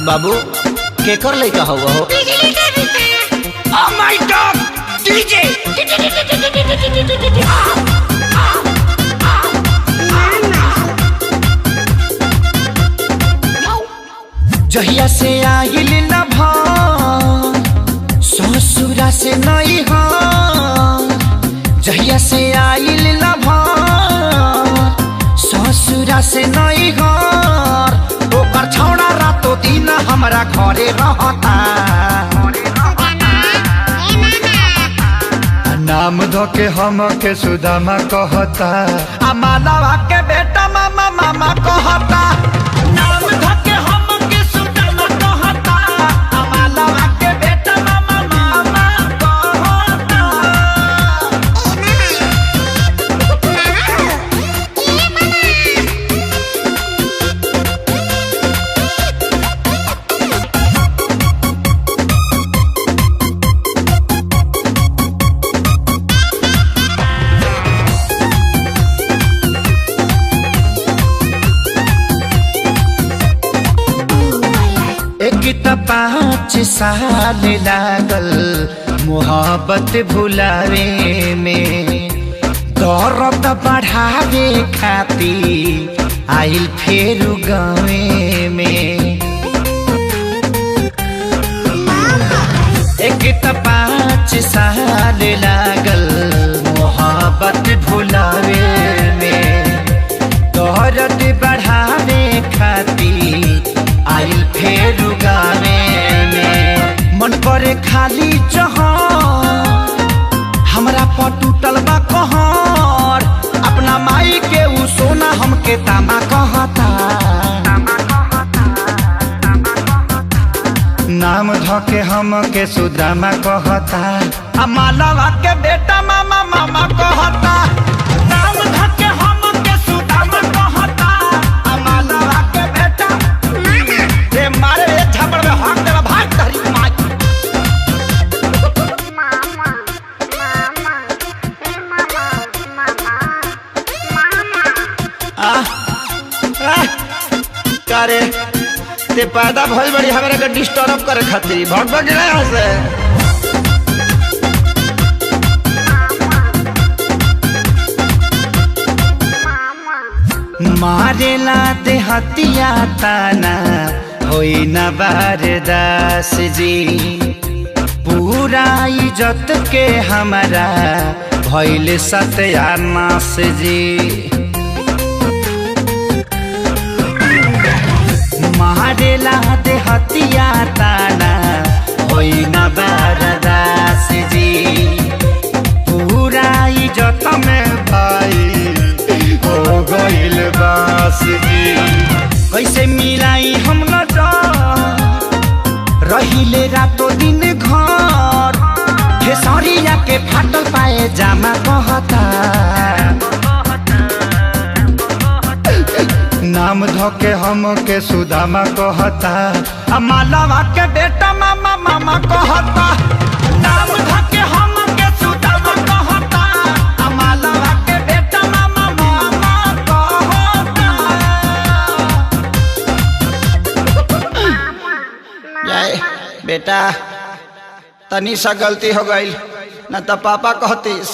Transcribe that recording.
बाबू केकर लइका हुआ हो? Oh my God! DJ! जहिया से आइल न ससुरा से नहीं हो, जहिया से आइल न ससुरा से नहीं हो, ओकर छौड़ा रातो दिन हमरा घरे रहता। नाम धो के हम के सुदामा कहता, आ मालवा के बेटा मामा मामा कहता। नाम धो के हम के सुदामा कहता, आ मालवा के बेटा मामा मामा कहता। एक त 5 साल लागल मोहब्बत भुलावे में, दर्द बढ़ावे खाती आइल फेर गावे में। एक त 5 साल लागल मोहब्बत भुलावे में, दर्द बढ़ावे खाती आइल फेर गावे में। मन करे खाली जहां हमरा पर टूटल बा कहर, अपना माई के उ सोना हमके तामा कहता। नाम धके हम के सुदामा कहता, आ मालवा के बेटा मामा मामा कहता। नाम धके हम के सुदामा कहता, आ मालवा के बेटा रे मारे रे झपड़ में हाथ देला भाग तहरी माई। करे ते पैदा भइल बड़ी हमरा के डिस्टर्ब करे खातिर भग भग गया यहाँ से। मारेला ते हतिया ताना होई न बारदास जी, पूरा इज्जत के हमारा भइल सत्यानाश जी। मारेला ते हतिया ताना होई न बारदास जी, पूरा इज्जत में भाई हो गइल बास जी। कैसे मिलाई हम न रहिले रातो दिन घर, खेसरिया के फाटल पाए जामा कहता। नाम धोके हम के सुदामा कहता, आ मालवा के बेटा मामा मामा कहता। नाम धोके हम के सुदामा कहता, आ मालवा के बेटा मामा मामा कहता। जाए बेटा तनी सा गलती हो गई न तो पापा कहतीस।